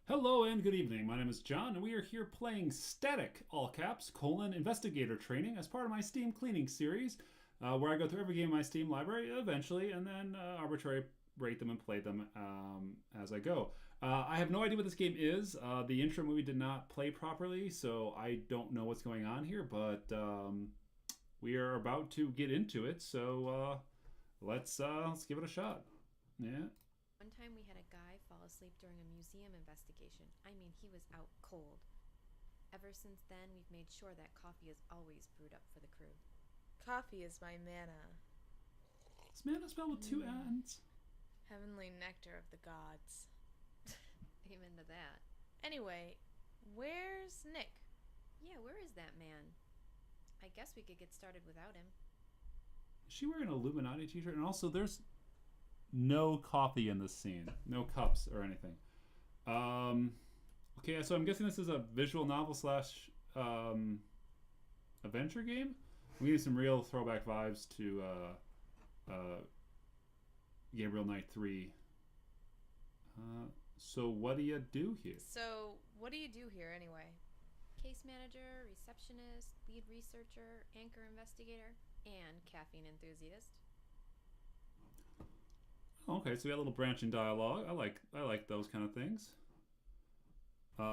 Hello and good evening. My name is John, and we are here playing Static, all caps, Investigator training as part of my Steam cleaning series, where I go through every game in my Steam library eventually and then arbitrarily rate them and play them as I go. I have no idea what this game is. The intro movie did not play properly, so I don't know what's going on here, but we are about to get into it, so let's give it a shot. Yeah. One time we had a guy fall asleep during a museum investigation. I mean, he was out cold. Ever since then, we've made sure that coffee is always brewed up for the crew. Coffee is my manna, Is mana spelled with two N's? heavenly nectar of the gods. Amen to that. Anyway, where's Nick? Yeah, where is that man? I guess we could get started without him. Is she wearing an Illuminati t-shirt? And also, there's no coffee in this scene. No cups or anything. Okay, so I'm guessing this is a visual novel slash adventure game. I'm getting some real throwback vibes to Gabriel Knight 3. So what do you do here? So, what do you do here anyway? Case manager, receptionist, lead researcher, anchor investigator, and caffeine enthusiast. Okay, so we got a little branch in dialogue. I like those kind of things. That's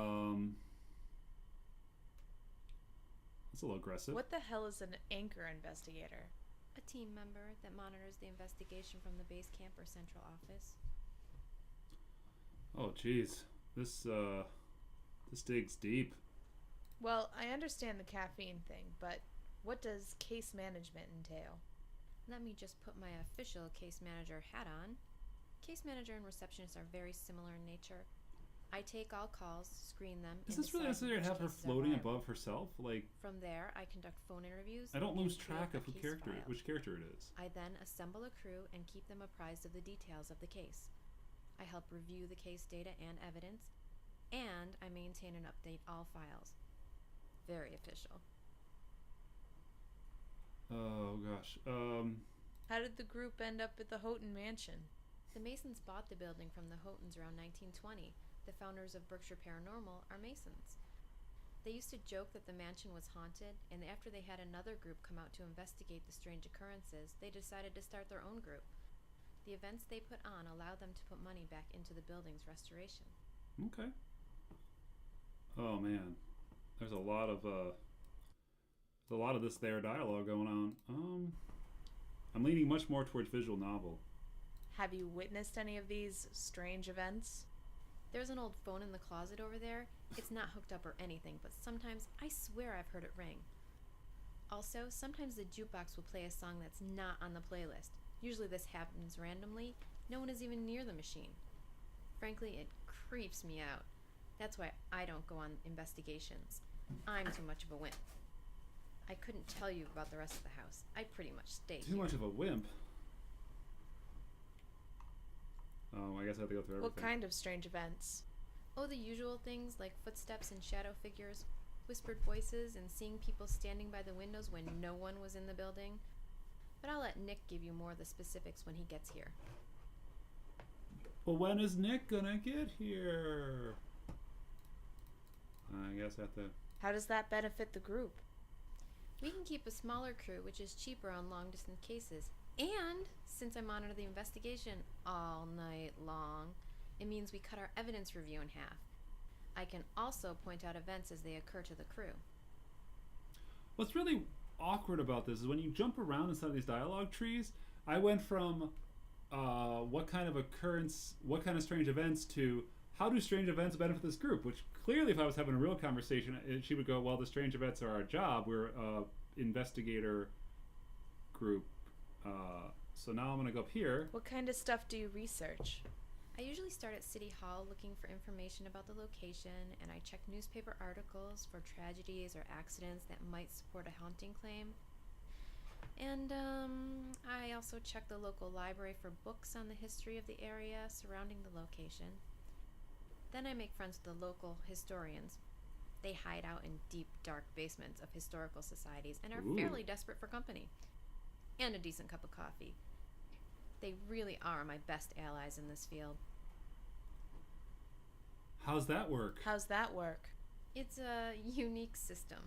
a little aggressive. What the hell is an anchor investigator? A team member that monitors the investigation from the base camp or central office. Oh, jeez, this digs deep. Well, I understand the caffeine thing, but what does case management entail? Let me just put my official case manager hat on. Case manager and receptionist are very similar in nature. I take all calls, screen them. Is and this really decide necessary to which have her cases are floating viable. above herself? Like, From there, I conduct phone interviews. I don't and lose create track a of case file. which character it is. I then assemble a crew and keep them apprised of the details of the case. I help review the case data and evidence, and I maintain and update all files. Very official. Oh gosh. How did the group end up at the Houghton Mansion? The Masons bought the building from the Houghtons around 1920. The founders of Berkshire Paranormal are Masons. They used to joke that the mansion was haunted, and after they had another group come out to investigate the strange occurrences, they decided to start their own group. The events they put on allowed them to put money back into the building's restoration. Okay. Oh man, there's a lot of this there dialogue going on. I'm leaning much more towards visual novel. Have you witnessed any of these strange events? There's an old phone in the closet over there. It's not hooked up or anything, but sometimes I swear I've heard it ring. Also, sometimes the jukebox will play a song that's not on the playlist. Usually this happens randomly. No one is even near the machine. Frankly, it creeps me out. That's why I don't go on investigations. I'm too much of a wimp. I couldn't tell you about the rest of the house. I pretty much stay Too here. much of a wimp. Oh, I guess I have to go through everything. What kind of strange events? Oh, the usual things like footsteps and shadow figures, whispered voices, and seeing people standing by the windows when no one was in the building. But I'll let Nick give you more of the specifics when he gets here. Well, when is Nick gonna get here? I guess I have to. How does that benefit the group? We can keep a smaller crew, which is cheaper on long-distance cases. And, since I monitor the investigation all night long, it means we cut our evidence review in half. I can also point out events as they occur to the crew. What's really awkward about this is when you jump around inside of these dialogue trees. I went from what kind of strange events to how do strange events benefit this group? Which clearly, if I was having a real conversation, she would go, "Well, the strange events are our job. We're investigator group." So now I'm gonna go up here. What kind of stuff do you research? I usually start at City Hall looking for information about the location, and I check newspaper articles for tragedies or accidents that might support a haunting claim. And I also check the local library for books on the history of the area surrounding the location. Then I make friends with the local historians. They hide out in deep, dark basements of historical societies and are Ooh. fairly desperate for company. And a decent cup of coffee. They really are my best allies in this field. How's that work? How's that work? It's a unique system.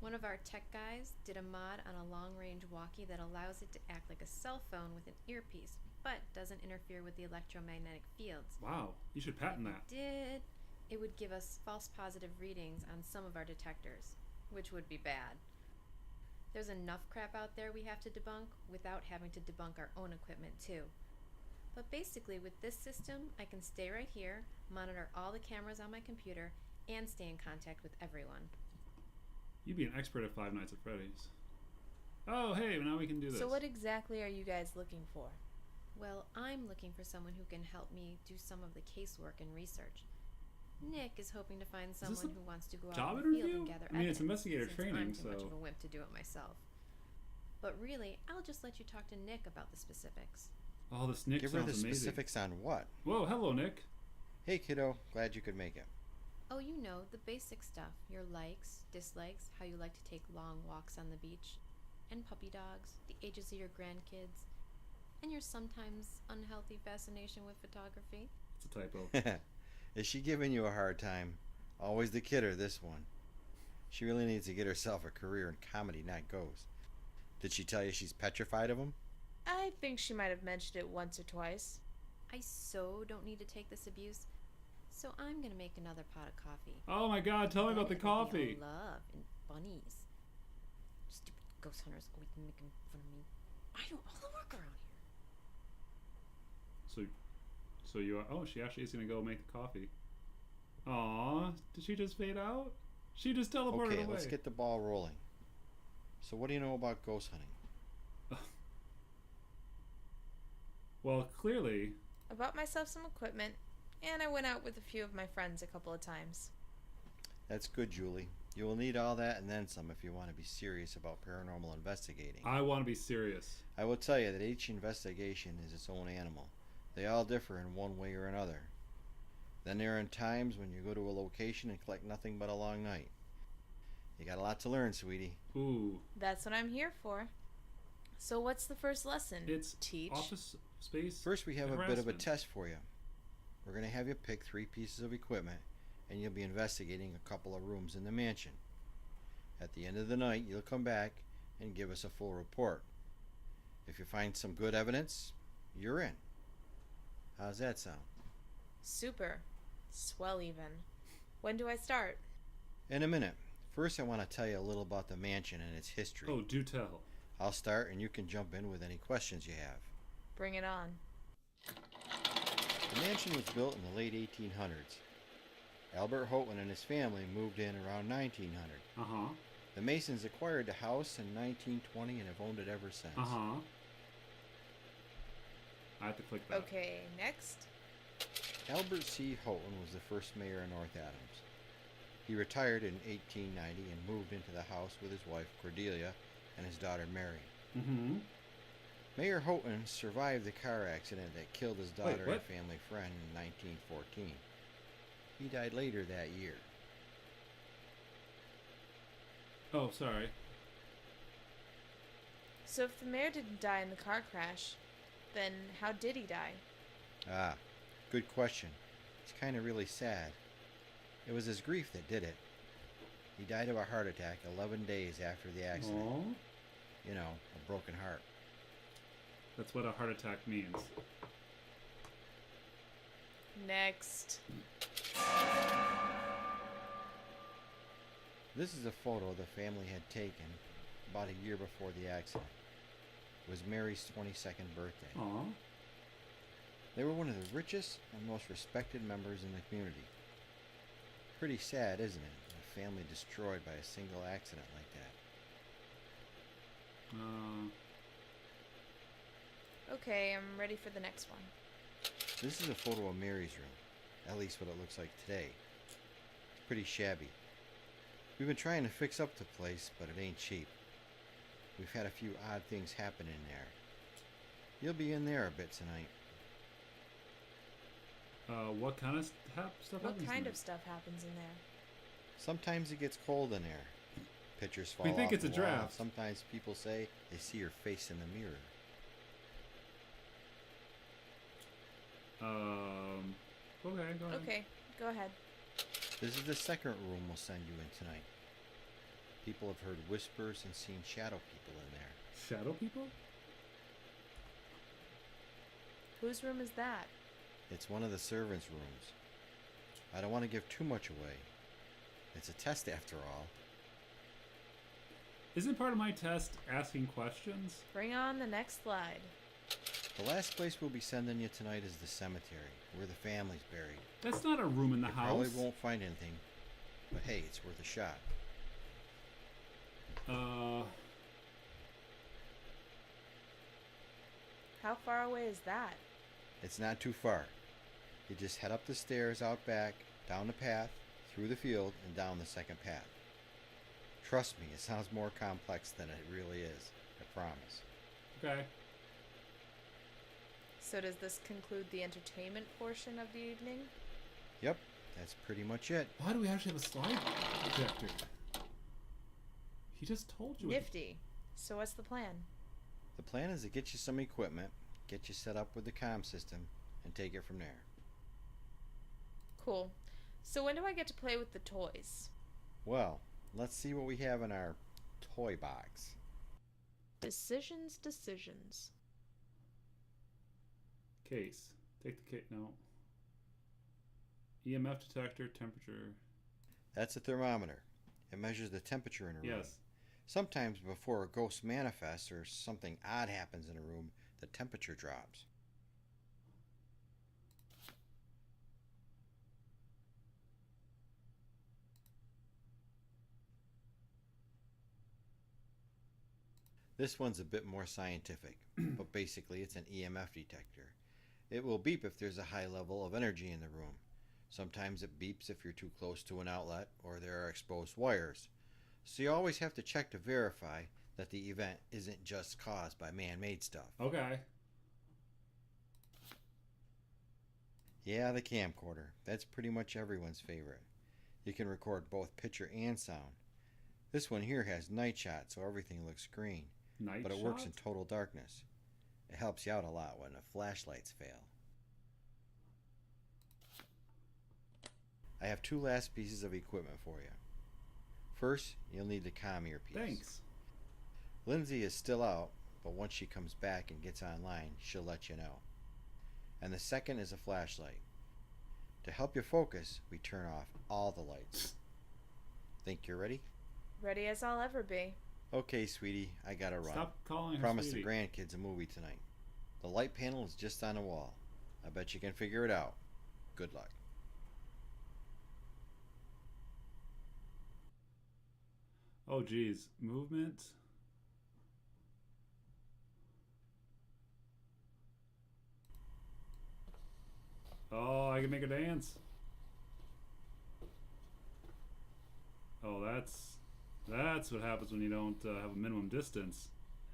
One of our tech guys did a mod on a long-range walkie that allows it to act like a cell phone with an earpiece, but doesn't interfere with the electromagnetic fields. Wow, you should patent that. It would give us false positive readings on some of our detectors, which would be bad. There's enough crap out there we have to debunk without having to debunk our own equipment too. But basically with this system, I can stay right here, monitor all the cameras on my computer, and stay in contact with everyone. You'd be an expert at Five Nights at Freddy's. Oh, hey, now we can do this. So what exactly are you guys looking for? Well, I'm looking for someone who can help me do some of the casework and research. Nick is hoping to find someone who wants to go out in the field and gather evidence. It's investigator training, I'm too so... much of a wimp to do it myself. But really, I'll just let you talk to Nick about the specifics. Oh, this Nick Give sounds her the amazing. specifics on what? Whoa, hello, Nick. Hey, kiddo. Glad you could make it. Oh, you know, the basic stuff. Your likes, dislikes, how you like to take long walks on the beach, and puppy dogs, the ages of your grandkids, and your sometimes unhealthy fascination with photography. It's a typo. Is she giving you a hard time? Always the kidder, this one. She really needs to get herself a career in comedy, not ghosts. Did she tell you she's petrified of them? I think she might have mentioned it once or twice. I so don't need to take this abuse, so I'm gonna make another pot of coffee. Oh my god, tell me about the Then it'll be coffee. all love and bunnies. Stupid ghost hunters always making fun of me. I do all the work around here. So you are... Oh, she actually is going to go make the coffee. Aw, did she just fade out? She just teleported away. Okay, let's get the ball rolling. So what do you know about ghost hunting? Well, clearly... I bought myself some equipment, and I went out with a few of my friends a couple of times. That's good, Julie. You will need all that and then some if you want to be serious about paranormal investigating. I want to be serious. I will tell you that each investigation is its own animal. They all differ in one way or another. Then there are times when you go to a location and collect nothing but a long night. You got a lot to learn, sweetie. Ooh. That's what I'm here for. So what's the first lesson? It's Teach. office space. First, we have a bit of a harassment. test for you. We're going to have you pick 3 pieces of equipment, and you'll be investigating a couple of rooms in the mansion. At the end of the night, you'll come back and give us a full report. If you find some good evidence, you're in. How's that sound? Super. Swell even. When do I start? In a minute. First, I want to tell you a little about the mansion and its history. Oh, do tell. I'll start, and you can jump in with any questions you have. Bring it on. The mansion was built in the late 1800s. Albert Houghton and his family moved in around 1900. Uh-huh. The Masons acquired the house in 1920 and have owned it ever since. Uh-huh. I have to click that. Okay, next. Albert C. Houghton was the first mayor of North Adams. He retired in 1890 and moved into the house with his wife Cordelia and his daughter Mary. Mm-hmm. Mayor Houghton survived the car accident that killed his daughter and what? family friend in 1914. He died later that year. Oh, sorry. So if the mayor didn't die in the car crash, then how did he die? Ah, good question. It's kind of really sad. It was his grief that did it. He died of a heart attack 11 days after the accident. Oh, You know, a broken heart. that's what a heart attack means. Next. This is a photo the family had taken about a year before the accident. It was Mary's 22nd birthday. Aw. They were one of the richest and most respected members in the community. Pretty sad, isn't it? A family destroyed by a single accident like that. Okay, I'm ready for the next one. This is a photo of Mary's room. At least what it looks like today. It's pretty shabby. We've been trying to fix up the place, but it ain't cheap. We've had a few odd things happen in there. You'll be in there a bit tonight. What kind of stuff What happens kind in of stuff happens in there? Sometimes it gets cold in there. Pictures fall We think off it's the a wall. draft. Sometimes people say they see your face in the mirror. there? Okay, go ahead. Okay, go ahead. This is the second room we'll send you in tonight. People have heard whispers and seen shadow people in there. Shadow people? Whose room is that? It's one of the servants' rooms. I don't want to give too much away. It's a test after all. Isn't part of my test asking questions? Bring on the next slide. The last place we'll be sending you tonight is the cemetery, where the family's buried. That's not a room in the house. Probably won't find anything, but hey, it's worth a shot. How far away is that? It's not too far. You just head up the stairs out back, down the path, through the field, and down the second path. Trust me, it sounds more complex than it really is. I promise. Okay. So does this conclude the entertainment portion of the evening? Yep, that's pretty much it. Why do we actually have a slide projector? He just told you. Nifty. So what's the plan? The plan is to get you some equipment, get you set up with the comm system, and take it from there. Cool. So when do I get to play with the toys? Well, let's see what we have in our toy box. Decisions, decisions. Case. Take the case. No. EMF detector, temperature. That's a thermometer. It measures the temperature in a room. Yes. Sometimes before a ghost manifests or something odd happens in a room, the temperature drops. This one's a bit more scientific, but basically it's an EMF detector. It will beep if there's a high level of energy in the room. Sometimes it beeps if you're too close to an outlet or there are exposed wires. So you always have to check to verify that the event isn't just caused by man-made stuff. Okay. Yeah, the camcorder. That's pretty much everyone's favorite. You can record both picture and sound. This one here has night shot, so everything looks green. Night But it shot? works in total darkness. It helps you out a lot when the flashlights fail. I have two last pieces of equipment for you. First, you'll need the comm earpiece. Thanks. Lindsay is still out, but once she comes back and gets online, she'll let you know. And the second is a flashlight. To help you focus, we turn off all the lights. Think you're ready? Ready as I'll ever be. Okay, sweetie, I gotta run. Stop calling her Promise sweetie. the grandkids a movie tonight. The light panel is just on the wall. I bet you can figure it out. Good luck. Oh, geez. Movement. Oh, I can make her dance. Oh, that's what happens when you don't have a minimum distance.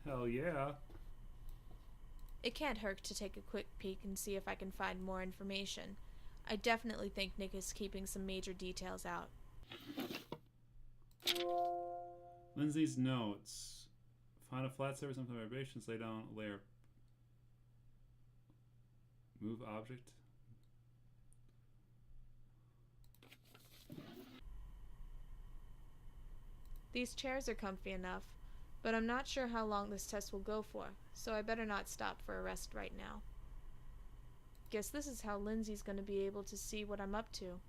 Hell yeah. It can't hurt to take a quick peek and see if I can find more information. I definitely think Nick is keeping some major details out. Lindsay's notes. Find a flat surface, some vibrations, lay down a layer. Move object. These chairs are comfy enough, but I'm not sure how long this test will go for, so I better not stop for a rest right now. Guess this is how Lindsay's gonna be able to see what I'm up to.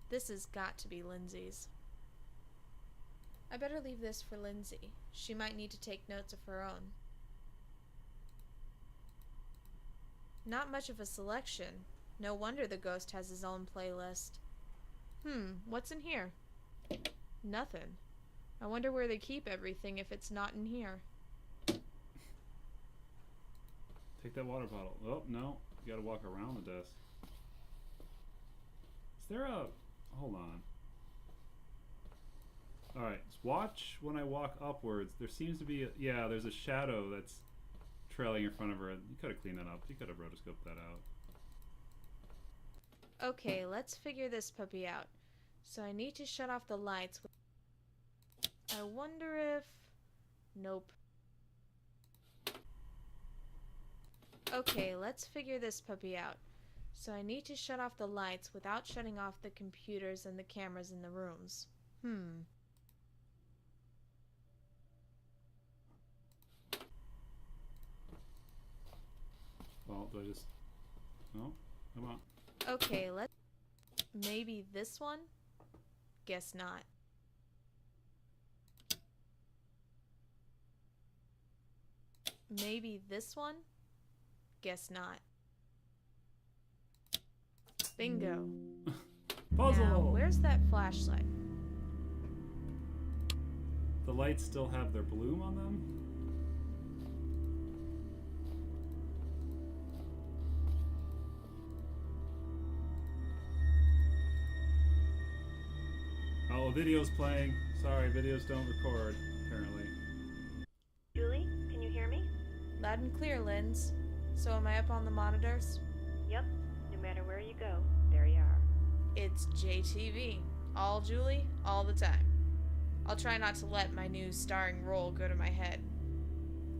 This has got to be Lindsay's. I better leave this for Lindsay. She might need to take notes of her own. Not much of a selection. No wonder the ghost has his own playlist. What's in here? Nothing. I wonder where they keep everything if it's not in here. Take that water bottle. Oh, no. You gotta walk around the desk. Is there a... Hold on. Alright, watch when I walk upwards. There seems to be a... Yeah, there's a shadow that's trailing in front of her. You could have cleaned that up. You could have rotoscoped that out. Okay, let's figure this puppy out. So I need to shut off the lights. I wonder if... Nope. Okay, let's figure this puppy out. So I need to shut off the lights without shutting off the computers and the cameras in the rooms. Well, do I just... No? Come on. Okay, maybe this one? Guess not. Maybe this one? Guess not. Bingo. Puzzle! Now, where's that flashlight? The lights still have their bloom on them? Oh, video's playing. Sorry, videos don't record, apparently. Julie, can you hear me? Loud and clear, Linz. So am I up on the monitors? Yep. No matter where you go, there you are. It's JTV. All Julie, all the time. I'll try not to let my new starring role go to my head.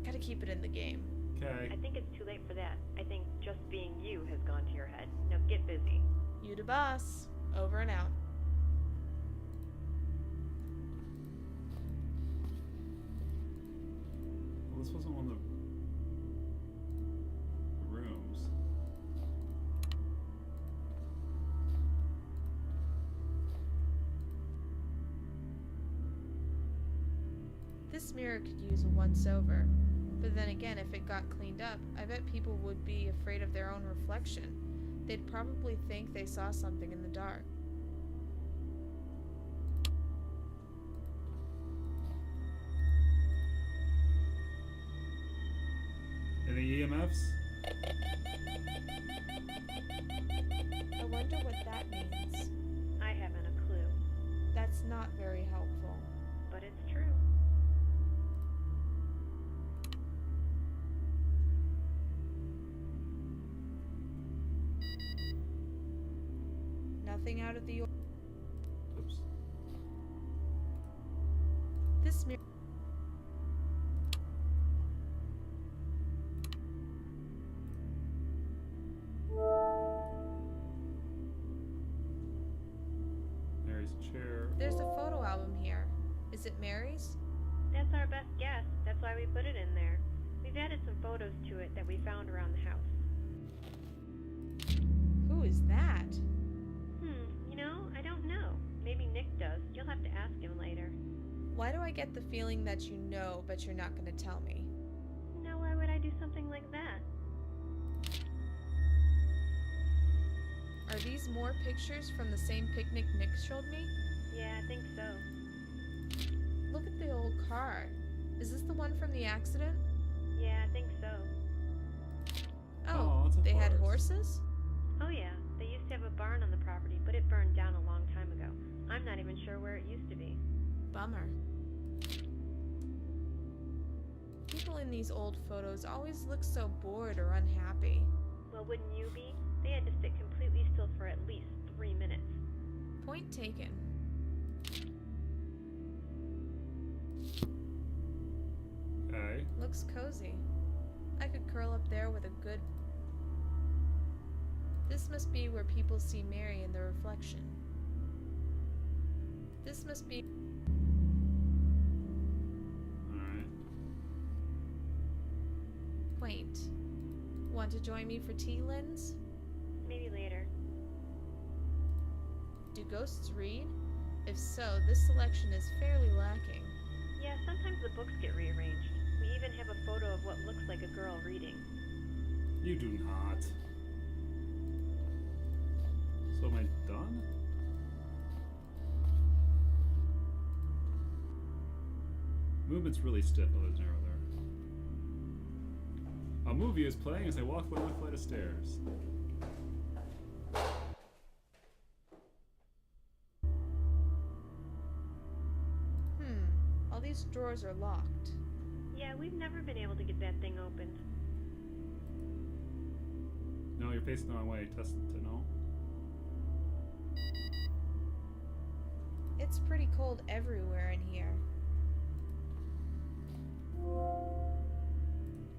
Gotta keep it in the game. Okay. I think it's too late for that. I think just being you has gone to your head. Now get busy. You the boss. Over and out. Well, this wasn't one of the rooms. This mirror could use a once-over. But then again, if it got cleaned up, I bet people would be afraid of their own reflection. They'd probably think they saw something in the dark. Any EMFs? I wonder what that means. I haven't a clue, That's not very helpful. but it's true. Nothing out of the Oops. This mirror. Mary's chair. There's a photo album here. Is it Mary's? That's our best guess. That's why we put it in there. We've added some photos to it that we found around the house. Who is that? I don't know. Maybe Nick does. You'll have to ask him later. Why do I get the feeling that you know, but you're not going to tell me? Now why would I do something like that? Are these more pictures from the same picnic Nick showed me? Yeah, I think so. Look at the old car. Is this the one from the accident? Yeah, I think so. Oh, it's a they had horse. horses? Oh yeah, they used to have a barn on the property, but it burned down a long time ago. I'm not even sure where it used to be. Bummer. People in these old photos always look so bored or unhappy. Well, wouldn't you be? They had to sit completely still for at least 3 minutes. Point taken. Okay. Looks cozy. I could curl up there with a good... This must be where people see Mary in the reflection. This must be... Alright. Quaint. Want to join me for tea, Linz? Maybe later. Do ghosts read? If so, this selection is fairly lacking. Yeah, sometimes the books get rearranged. We even have a photo of what looks like a girl reading. You do not. So am I done? Movement's really stiff on those narrow there. A movie is playing as I walk down a flight of stairs. All these drawers are locked. Yeah, we've never been able to get that thing opened. No, you're facing the wrong way. Test to know. It's pretty cold everywhere in here.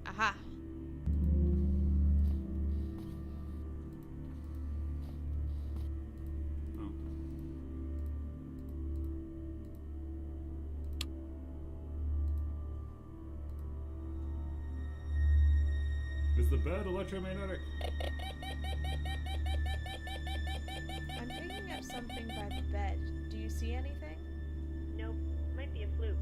Aha! the bed electromagnetic? I'm picking up something by the bed. Do you see anything? Nope. Might be a fluke.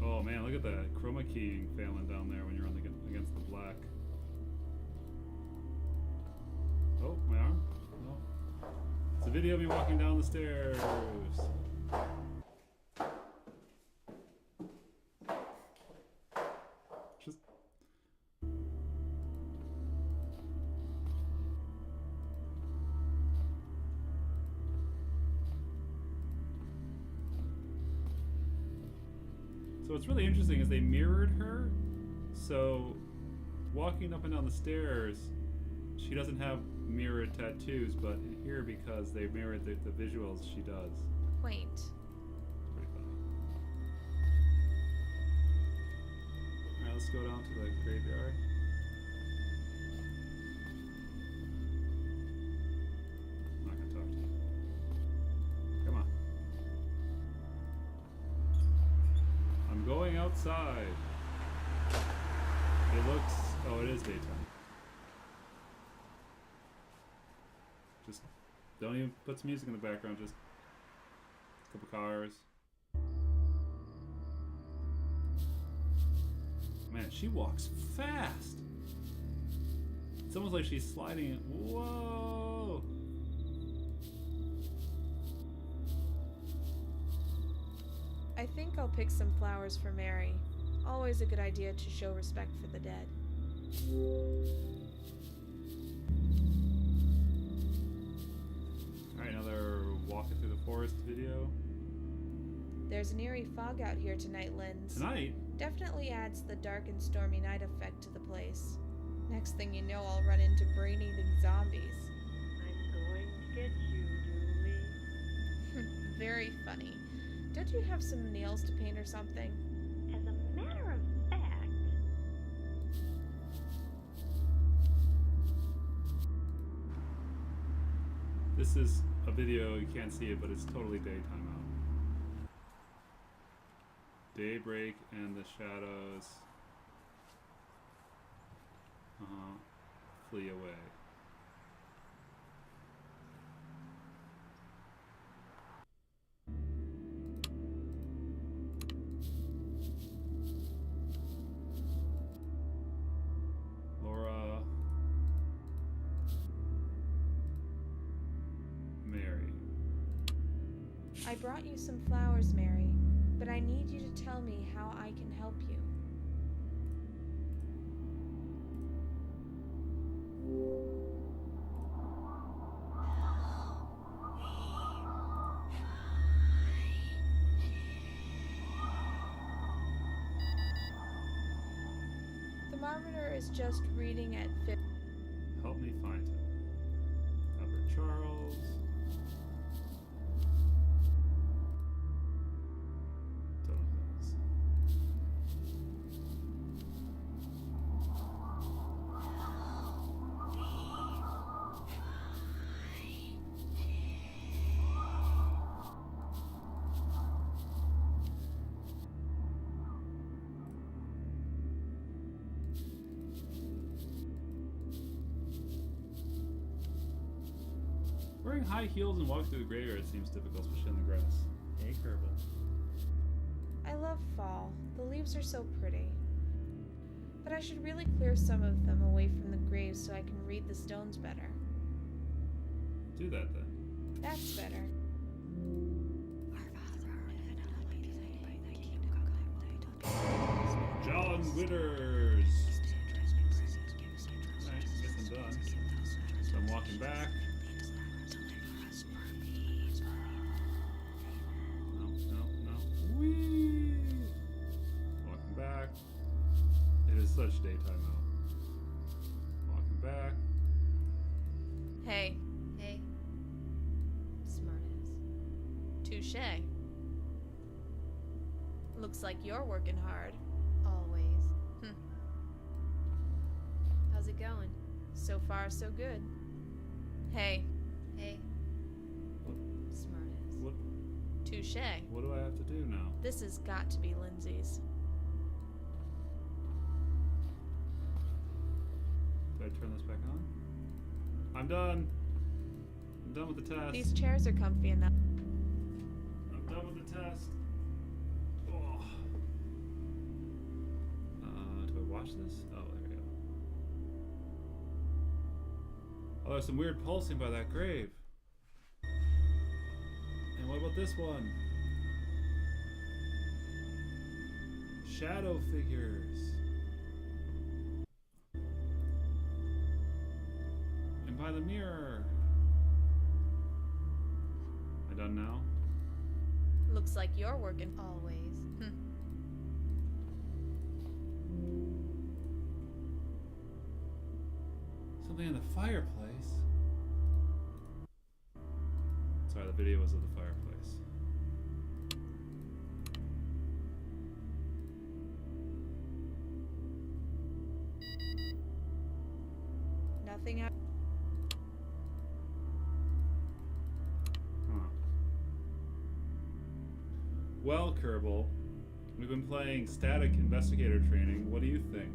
Oh man, look at that chroma keying failing down there when you're on against the black. Oh, my arm? No. It's a video of me walking down the stairs. Just. So what's really interesting is they mirrored her, so walking up and down the stairs, she doesn't have mirrored tattoos, but in here, because they mirrored the visuals, she does. Quaint. It's pretty funny. Alright, let's go down to the graveyard. I'm not gonna talk to you. Come on. I'm going outside. It looks... Oh, it is daytime. Just don't even put some music in the background, just a couple cars. Man, she walks fast. It's almost like she's sliding. Whoa! I think I'll pick some flowers for Mary. Always a good idea to show respect for the dead. Alright, another walking through the forest video. There's an eerie fog out here tonight, Linz. Tonight? Definitely adds the dark and stormy night effect to the place. Next thing you know, I'll run into brain-eating zombies. I'm going to get you, Julie. Very funny. Don't you have some nails to paint or something? As a matter of fact, This is a video, you can't see it, but it's totally daytime out. Daybreak and the shadows flee away. Laura, Mary. I brought you some flowers, Mary, but I need you to tell me how I can help you. The thermometer is just reading at 50. Help me find him. Albert Charles. Don't know who that is. Wearing high heels and walking through the graveyard seems difficult, especially in the grass. Hey, Kerbal. I love fall. The leaves are so pretty. But I should really clear some of them away from the graves so I can read the stones better. Do that then. That's better. John Witters! Alright, guess I'm done. So I'm walking back. No. Whee! Walking back. It is such daytime out. Walking back. Hey, Hey. Smartass. touche. Looks like you're working hard. Always. Hmm. How's it going? So far, so good. Hey, Hey. What Smartass. What? Touche. What do I have to do now? This has got to be Lindsay's. Do I turn this back on? I'm done. I'm done with the test. These chairs are comfy enough. I'm done with the test. Oh. Do I watch this? Oh, there we go. Oh, there's some weird pulsing by that grave. And what about this one? Shadow figures. And by the mirror. Am I done now? Looks like you're working. Always. Something in the fireplace. Sorry, the video was of the fireplace. Nothing out. Huh. Well, Kerbal, we've been playing Static Investigator Training. What do you think?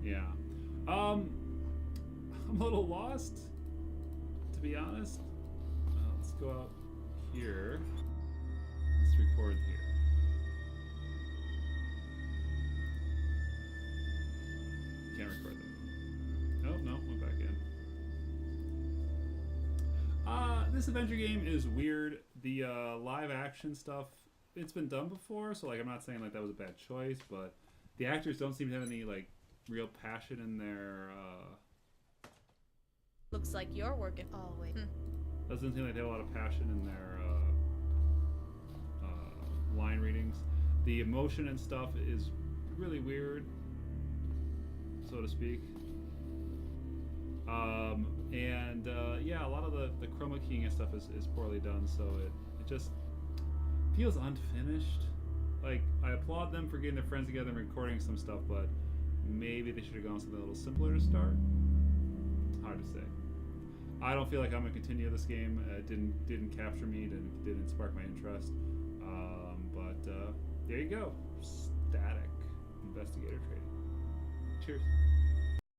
Yeah. I'm a little lost, to be honest. Let's go out here. Let's record here. Can't record that. Oh, no, went back in. This adventure game is weird. The live action stuff, it's been done before, so like I'm not saying like that was a bad choice, but the actors don't seem to have any like real passion in their Looks like you're working. Always. doesn't seem like they have a lot of passion in their line readings. The emotion and stuff is really weird, so to speak. Yeah, a lot of the chroma keying and stuff is poorly done, so it just feels unfinished. Like, I applaud them for getting their friends together and recording some stuff, but maybe they should have gone with something a little simpler to start. Hard to say. I don't feel like I'm gonna continue this game. It didn't capture me, didn't spark my interest. But there you go. Static Investigator Training. Cheers.